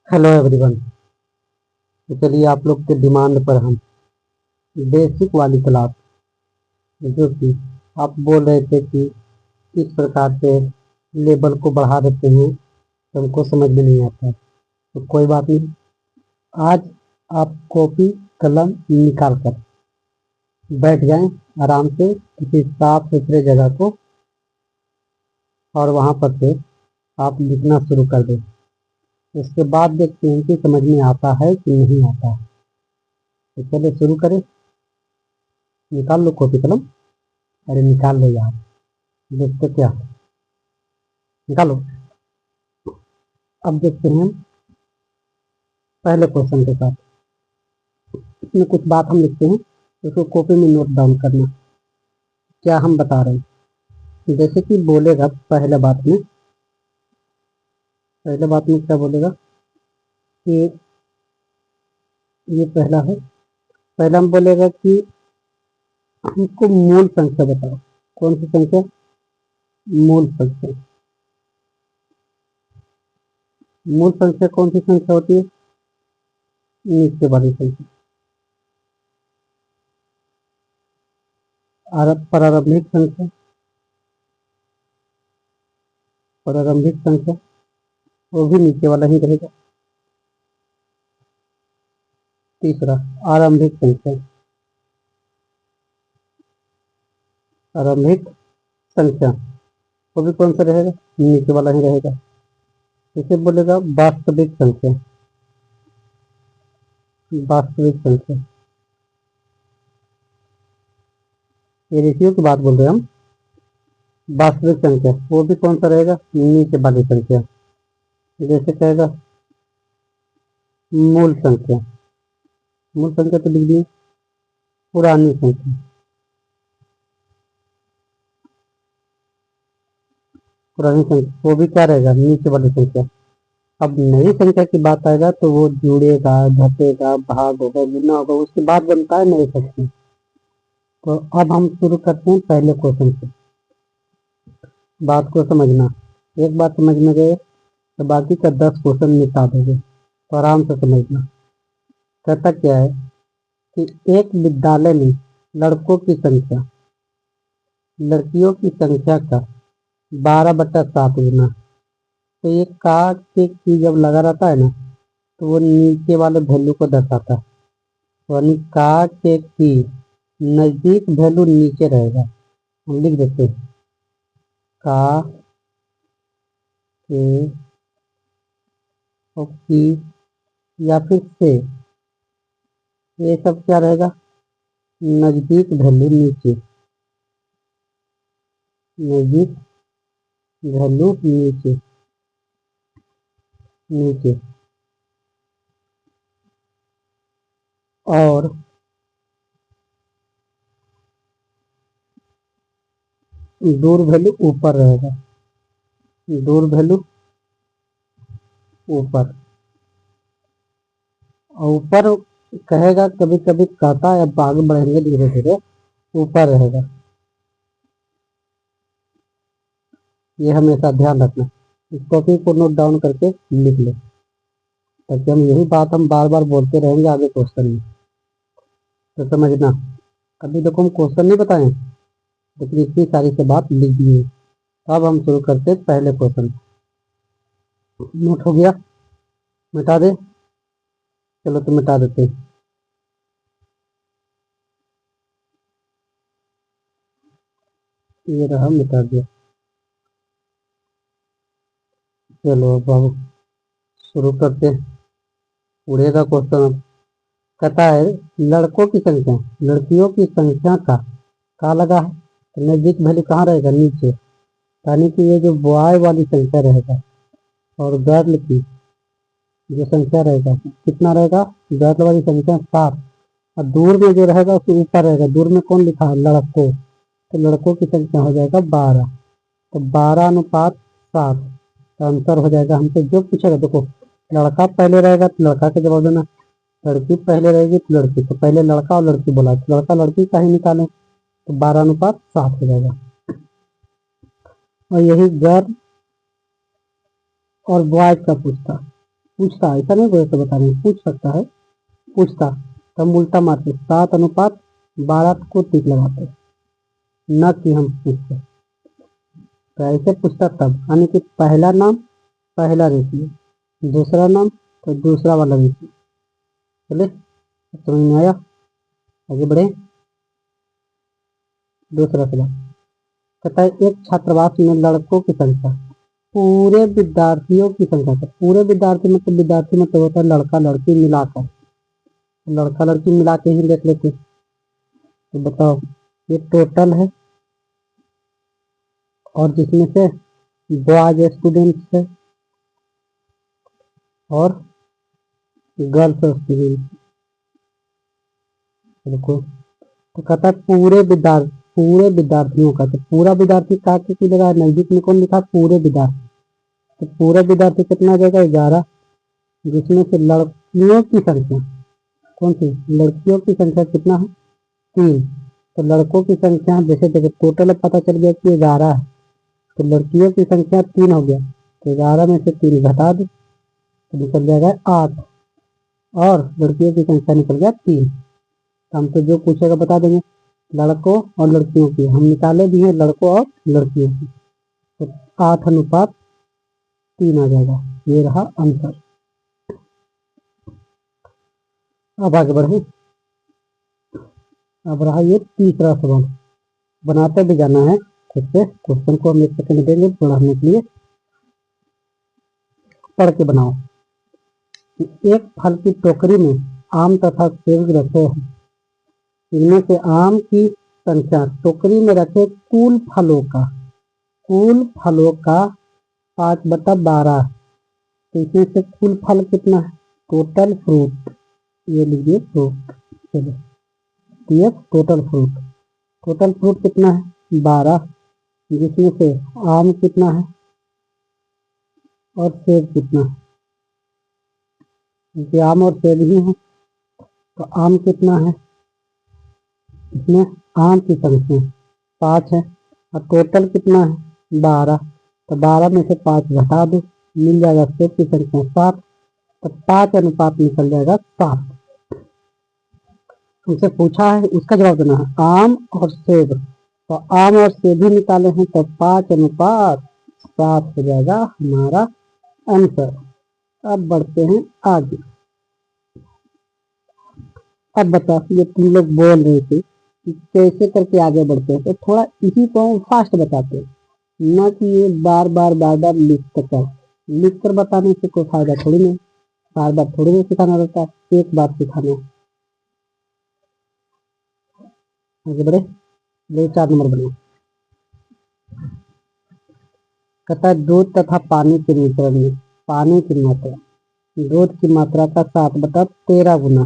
Hello everyone. तो चलिए आप लोग के डिमांड पर हम बेसिक वाली क्लास, जो कि आप बोल रहे थे कि इस प्रकार से लेवल को बढ़ा देते हैं तो हमको समझ में नहीं आता है। तो कोई बात नहीं, आज आप कॉपी कलम निकाल कर बैठ जाएं आराम से किसी साफ सुथरे जगह को, और वहां पर से आप लिखना शुरू कर दें। उसके बाद देखते हैं कि समझ में आता है कि नहीं आता है। तो चलिए शुरू करें। निकाल लो कॉपी कलम। अरे निकाल लो यार, देखते क्या है। निकालो। अब देखते हैं पहले क्वेश्चन के साथ। इसमें कुछ बात हम लिखते हैं, उसको कॉपी में नोट डाउन करना। क्या हम बता रहे हैं, जैसे कि बोलेगा पहले बात में क्या बोलेगा कि ये पहला है। पहला हम बोलेगा कि हमको मूल संख्या बताओ। कौन सी संख्या? मूल संख्या। मूल संख्या कौन सी संख्या होती है? नीचे वाली संख्या। प्रारंभिक संख्या। प्रारंभिक संख्या वो भी नीचे वाला ही रहेगा। तीसरा, आरंभिक संख्या। आरंभिक संख्या वो भी कौन सा रहेगा? नीचे वाला ही रहेगा। इसे बोलेगा वास्तविक संख्या। वास्तविक संख्या, ये रेशियो की बात बोल रहे हैं हम। वास्तविक संख्या वो भी कौन सा रहेगा? नीचे वाली संख्या। जैसे कहेगा मूल संख्या। मूल संख्या तो लिख दी। पुरानी संख्या। पुरानी संख्या वो भी क्या रहेगा? नीचे वाली संख्या। अब नई संख्या की बात आएगा तो वो जुड़ेगा, घटेगा, भाग होगा, गुना होगा, उसके बाद बनता है नई संख्या। तो अब हम शुरू करते हैं पहले क्वेश्चन से। बात को समझना। एक बात समझ में गए तो बाकी का 10 क्वेश्चन निपटा दोगे। तो आराम से समझना। कहता क्या है कि एक विद्यालय में लड़कों की संख्या लड़कियों की संख्या का 12/7 गुना। तो ये काट के की जब लगा रहता है ना, तो वो नीचे वाले वैल्यू को दर्शाता है। यानी काट के की नजदीक वैल्यू नीचे रहेगा। हम लिख देते हैं का के और की, या फिर से। ये सब क्या रहेगा? नजदीक वैल्यू नीचे। नजदीक वैल्यू नीचे। नीचे। और दूर वैल्यू ऊपर रहेगा। दूर वैल्यू ऊपर। और ऊपर कहेगा, कभी कभी कहता है, अब आगे बढ़ेंगे धीरे धीरे, ऊपर रहेगा। ये हमेशा ध्यान रखना। इस टॉपिक को नोट डाउन करके लिख ले, ताकि हम यही बात हम बार बार बोलते रहेंगे आगे क्वेश्चन में। तो समझना। अभी देखो हम क्वेश्चन नहीं बताए, लेकिन इतनी सारी से बात लिख दी है। अब हम शुरू करते हैं पहले क्वेश्चन। नोट हो गया? मिटा दे। चलो तो मिटा देते हैं। ये रहा, मिटा दिया। चलो अब हम शुरू करते हैं। उड़ेगा क्वेश्चन अब। कहता है लड़कों की संख्या लड़कियों की संख्या का लगा है, तो नजदीक वैल्यू कहाँ रहेगा? नीचे। यानी कि ये जो बॉय वाली संख्या रहेगा और गर्ल की जो संख्या रहेगा कितना रहेगा? गर्ल वाली संख्या 7। और दूर में जो रहेगा उसके ऊपर रहेगा। दूर में कौन लिखा है? लड़कों। तो लड़कों की संख्या हो जाएगा 12। तो 12:7। तो आंसर हो जाएगा हमसे जो पूछेगा। देखो, लड़का पहले रहेगा तो लड़का का जवाब देना, लड़की पहले रहेगी तो लड़की। तो पहले लड़का और लड़की बोला, तो लड़का लड़की का ही निकालें, तो 12:7 हो जाएगा। और यही गर्ल और बॉयज का पूछता, पूछता, ऐसा नहीं बोले तो बता रहे, पूछ सकता है, पूछता, तब उल्टा मारते 7:12 को टिक लगाते, न कि हम पूछते। तो ऐसे पूछता तब, यानी कि पहला नाम पहला रेशियो, दूसरा नाम तो दूसरा वाला रेशियो। चले समझ में आया? आगे बढ़े। दूसरा सवाल कहता है, एक छात्रावास में लड़कों की संख्या पूरे विद्यार्थियों की संख्या का, पूरे विद्यार्थी मतलब होता है लड़का लड़की मिलाकर, लड़का लड़की मिला के ही देख लेते। तो बताओ, ये टोटल है, और जिसमें से बॉयज स्टूडेंट्स है और गर्ल्स स्टूडेंट्स। देखो, तो कहता है पूरे विद्यार्थियों का, तो पूरा विद्यार्थी काटे की जगह नजदीक में कौन लिखा? पूरे विद्यार्थी। तो पूरे विद्यार्थी कितना आ जाएगा? 11, जिसमें से लड़कियों की संख्या, कौन सी लड़कियों की संख्या कितना है? 3। तो लड़कों की संख्या जैसे देखो टोटल पता चल गया कि 11 है, तो लड़कियों की संख्या 3 हो गया, तो 11 में से 3 घटा दो तो निकल जाएगा 8, और लड़कियों की संख्या निकल गया 3। तो हम तो जो पूछेगा बता देंगे, लड़कों और लड़कियों की हम निकाले भी हैं, लड़कों और लड़कियों की, तो 8:3 आ जाएगा। ये रहा आंसर। अब आगे बढ़े। अब रहा ये तीसरा सवाल, बनाते भी जाना है खुद से, क्वेश्चन को हम 1 सेकंड देंगे पढ़ने के लिए, पढ़ के बनाओ। एक फल की टोकरी में आम तथा सेब रखे हैं, इनमें से आम की संख्या टोकरी में रखे कुल फलों का 5/12, तो इसमें से कुल फल कितना है? टोटल फ्रूट, ये लीजिए फ्रूट, चलो ये टोटल फ्रूट कितना है? 12, जिसमें से आम कितना है और सेब कितना है? क्योंकि आम और सेब ही है, तो आम कितना है? इसमें आम की संख्या 5 है, और टोटल कितना है? 12, तो 12 में से 5 घटा दो, मिल जाएगा सेब की संख्या 7, तो 5 अनुपात निकल जाएगा 7। हमसे पूछा है, उसका जवाब देना है आम और सेब, तो आम और सेब ही निकाले हैं, तो 5:7 हो जाएगा हमारा आंसर। अब बढ़ते हैं आगे। अब बता, ये तुम लोग बोल रहे थे कि कैसे करके आगे बढ़ते हैं, तो थोड़ा इसी को हम फास्ट बताते हैं, न कि ये बार बार लिख कर बताने से कोई फायदा थोड़ी नहीं, बार बार थोड़ी नहीं सिखाना रहता है, एक बार सिखाना है। आगे बढ़े, 4 नंबर बने। कहता है दूध तथा पानी के मिश्रण में पानी की मात्रा दूध की मात्रा का 7/13 गुना,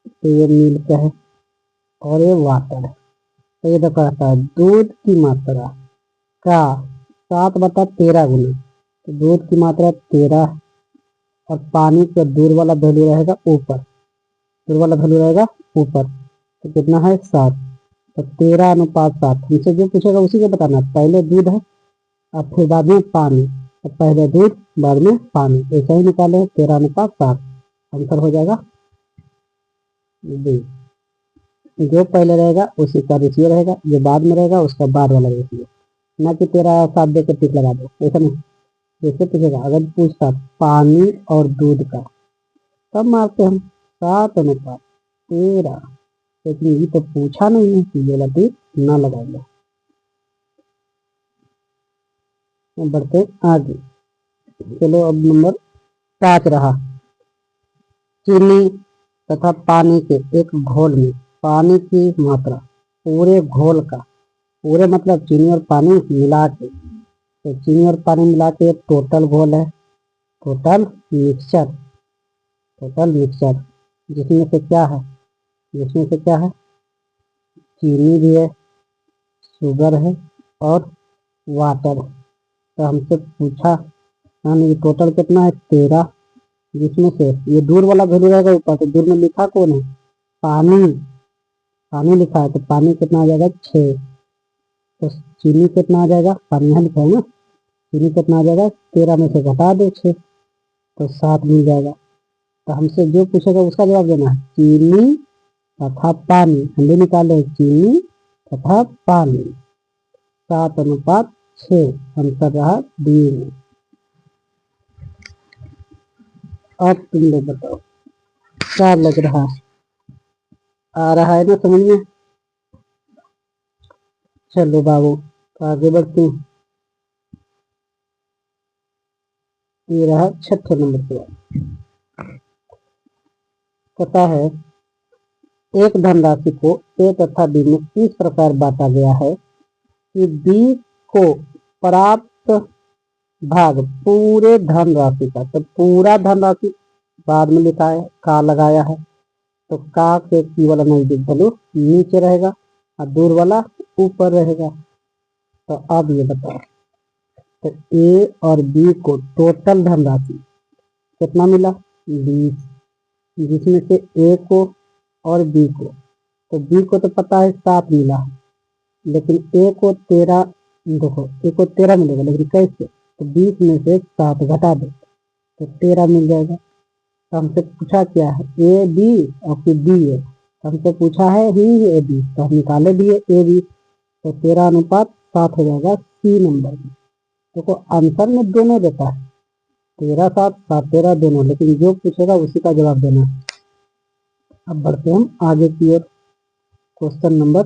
तो ये मिल्क है और ये वाटर है। तो ये तो कहता है दूध की मात्रा का 7/13 गुना, तो दूध की मात्रा 13, और पानी का दूर वाला वैल्यू रहेगा ऊपर, दूर वाला वैल्यू रहेगा ऊपर, तो कितना है? 7, तो 13:7। हमसे जो पूछेगा उसी को बताना, पहले दूध है और फिर बाद में पानी, तो पहले दूध बाद में पानी, ऐसा ही निकाले 13:7, आंसर हो जाएगा बी। जो पहले रहेगा उसी का रेशियो रहेगा, जो बाद में रहेगा उसका बाद वाला रेशियो, ना कि 13:7 देकर टिक लगा दो, ऐसा नहीं। जैसे पूछेगा, अगर पूछता पानी और दूध का, तब मारते हम 7:13, लेकिन ये तो पूछा नहीं है, ये वाला टिक ना लगाएगा। बढ़ते आगे, चलो अब नंबर 5 रहा, चीनी तथा पानी के एक घोल में पानी की मात्रा पूरे घोल का, पूरे मतलब चीनी और पानी मिला के, तो चीनी और पानी मिला के एक टोटल घोल है, टोटल मिक्सचर, जिसमें से क्या है? चीनी भी है, शुगर है और वाटर है। तो हमसे पूछा, यानी टोटल कितना है? 13, जिसमें से ये दूर वाला वैल्यू रहेगा ऊपर, तो दूर में लिखा कौन है? पानी लिखा है, तो पानी कितना आ जाएगा? 6, तो चीनी कितना आ जाएगा? पानी यहाँ लिखा है ना, चीनी कितना आ जाएगा, 13 में से घटा दो 6 तो 7 मिल जाएगा। तो हमसे जो पूछेगा उसका जवाब देना है, चीनी तथा पानी। हम भी निकाले चीनी तथा पानी, 7:6 अंतर रहा डी में। अब तुम लोग बताओ क्या लग रहा है, आ रहा है ना समझ में? चलो बाबू आगे बढ़ते हैं। ये रहा 6 नंबर सवाल। पता है एक धनराशि को ए तथा बी में इस प्रकार बांटा गया है कि बी को प्राप्त भाग पूरे धनराशि का, तो पूरा धनराशि बाद में लिखा है, का लगाया है, तो का के की वाला नजदीक वैल्यू नीचे रहेगा और दूर वाला ऊपर रहेगा। तो अब ये बताओ, तो ए और बी को टोटल धनराशि कितना मिला, 20, जिसमें से ए को और बी को, तो बी को तो पता है 7 मिला, लेकिन ए को 13, देखो ए को 13 मिलेगा, लेकिन कैसे, तो 20 में से 7 घटा दो तो 13 मिल जाएगा। तो हमसे पूछा क्या है, ए बी और फिर बी ए, तो हमसे पूछा है ही ए बी, तो हम निकाले भी ए बी, तो 13:7 हो जाएगा सी नंबर में। देखो आंसर में दोनों देता है, 13:7, 7:13 दोनों, लेकिन जो पूछेगा उसी का जवाब देना। अब बढ़ते हैं हम आगे की ओर। क्वेश्चन नंबर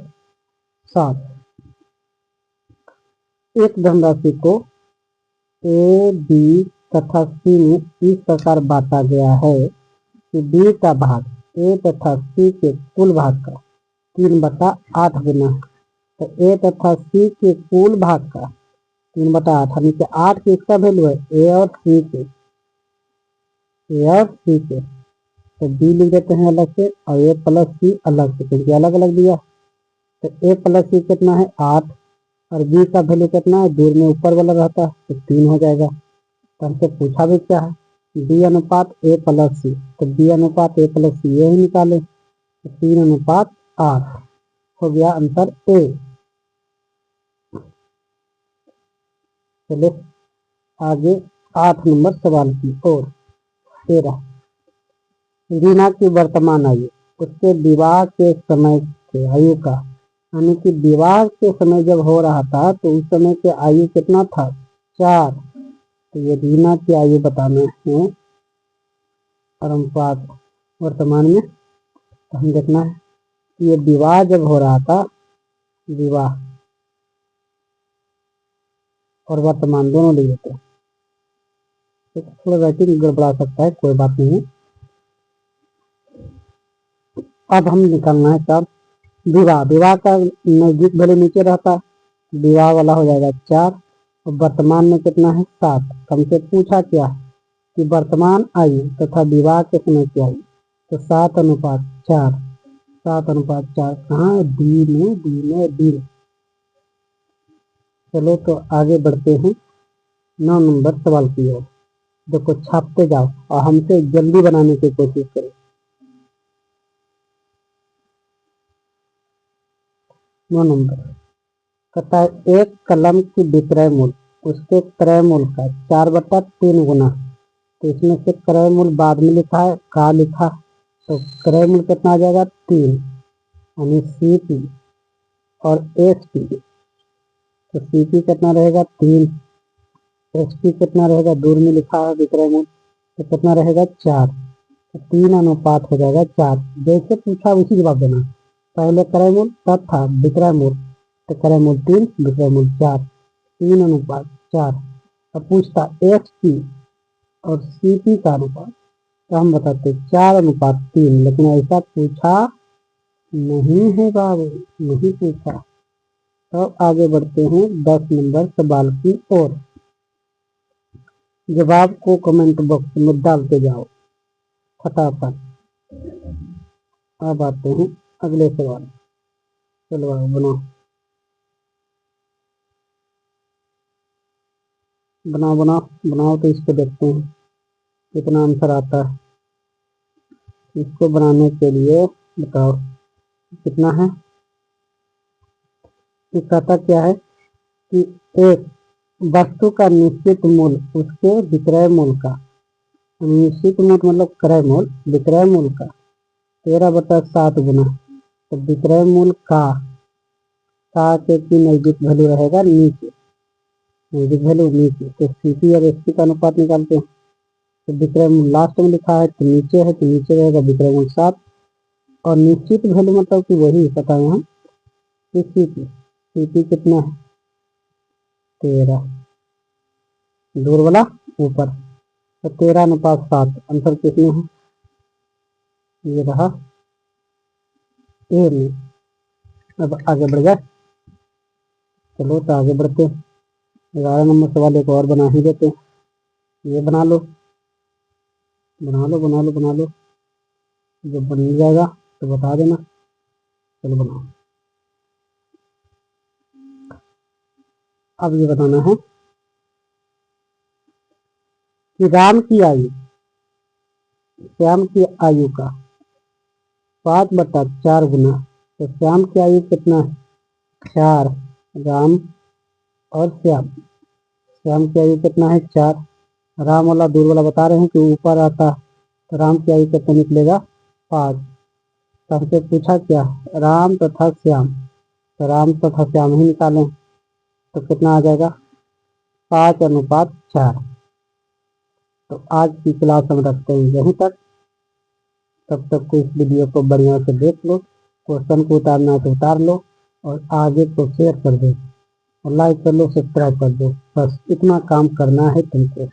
7, एक धनराशि को ए बी तथा सी में इस प्रकार बांटा गया है कि बी का भाग ए तथा सी के कुल भाग का 3/8 गुना है। तो ए तथा सी के कुल भाग का 3/8, यानी कि 8 किसका वैल्यू है, ए और सी के, ए और सी के। तो बी लिख देते हैं अलग से और ए प्लस सी अलग से, क्योंकि अलग अलग दिया। तो ए प्लस सी कितना है 8, और बी का वैल्यू कितना है, दूर में ऊपर वाला रहता है तो 3 हो जाएगा। तो हमसे पूछा भी क्या है, बी अनुपात ए प्लस सी, तो बी अनुपात ए प्लस सी यही निकाले, तो 3:8 हो गया आंसर ए। चलो आगे 8 नंबर सवाल की ओर। 13, रीना की वर्तमान आयु उसके विवाह के समय के आयु का, यानी कि विवाह के समय जब हो रहा था तो उस समय के आयु कितना था, 4। तो ये रीना की आयु बताना है और अनुपात वर्तमान में, तो हम देखना है कि ये विवाह जब हो रहा था, विवाह और वर्तमान दोनों ले लेते हैं, तो थोड़ा राइटिंग गड़बड़ा सकता है, कोई बात नहीं है। अब हम निकालना है क्या, विवाह, विवाह का नजदीक भले नीचे रहता, विवाह वाला हो जाएगा 4 और वर्तमान में कितना है 7। हमसे पूछा क्या कि वर्तमान आयु तथा विवाह के समय की आयु, तो 7:4, 7:4 कहाँ है, डी में, डी में, डी। चलो तो आगे बढ़ते हैं 9 नंबर सवाल की ओर। देखो छापते जाओ और हमसे जल्दी बनाने की कोशिश करो। 9 नंबर कहता है एक कलम की विक्रय मूल्य उसके क्रय मूल्य का 4/3 गुना, तो इसमें से क्रय मूल्य बाद में लिखा है, का लिखा, तो क्रय मूल्य कितना आ जाएगा 3, यानी सी पी और एस पी, तो सी पी कितना रहेगा 3, एस पी कितना रहेगा, दूर में लिखा है विक्रय मूल्य, तो कितना रहेगा 4, तो 3:8 हो जाएगा 4। जैसे पूछा उसी जवाब देना, पहले क्रय मूल्य तब था विक्रय मूल्य, तो क्रय मूल्य 3, विक्रय मूल्य 4, 3:4। अब पूछता एस पी और सी पी का अनुपात, तो हम बताते 4:3, लेकिन ऐसा पूछा नहीं है बाबू, नहीं पूछा। तो आगे बढ़ते हैं 10 नंबर सवाल की ओर। जवाब को कमेंट बॉक्स में डालते जाओ फटाफट। अब आते हैं अगले सवाल। चलो आओ बनाओ, बनाओ बनाओ बनाओ, तो इसको देखते हैं कितना आंसर आता है। इसको बनाने के लिए बताओ कितना है। ये कहता क्या है कि एक वस्तु का निश्चित मूल्य उसके विक्रय मूल्य का, निश्चित मूल्य मतलब क्रय मूल्य, विक्रय मूल्य का 13/7 गुना, तो विक्रय मूल्य का के की नजदीक वैल्यू रहेगा नीचे, नजदीक वैल्यू नीचे, तो सीपी और एसपी का अनुपात निकालते हैं। तो विक्रय मूल्य लास्ट में लिखा है तो नीचे है, तो नीचे रहेगा विक्रय मूल्य 7, और निश्चित वैल्यू मतलब कि वही बताए हम सीपी, सीपी कितना है 13, दूर वाला ऊपर, तो 13/7, अंतर कितने हैं, ये रहा ए में। अब आगे बढ़ जाए, चलो तो आगे बढ़ते हैं, 11 नंबर सवाल एक और बना ही देते हैं, ये बना लो बना लो बना लो बना लो, जब बन जाएगा तो बता देना। चलो बनाओ। अब ये बताना है कि राम की आयु श्याम की आयु का 5/4 गुना, तो श्याम की आयु कितना है 4, राम और श्याम की आयु कितना है 4, राम वाला दूर वाला बता रहे हैं कि ऊपर आता, तो राम की आयु कितना निकलेगा 5। तो हमसे पूछा क्या, राम तथा श्याम, तो राम तथा श्याम ही निकालें, तो कितना आ जाएगा 5/4। तो आज की क्लास हम रखते हैं यहीं तक, तब तक को इस वीडियो को बढ़िया से देख लो, क्वेश्चन को उतारना है तो उतार लो, और आगे को शेयर कर दो, और लाइक कर लो, सब्सक्राइब कर दो, बस इतना काम करना है तुमको।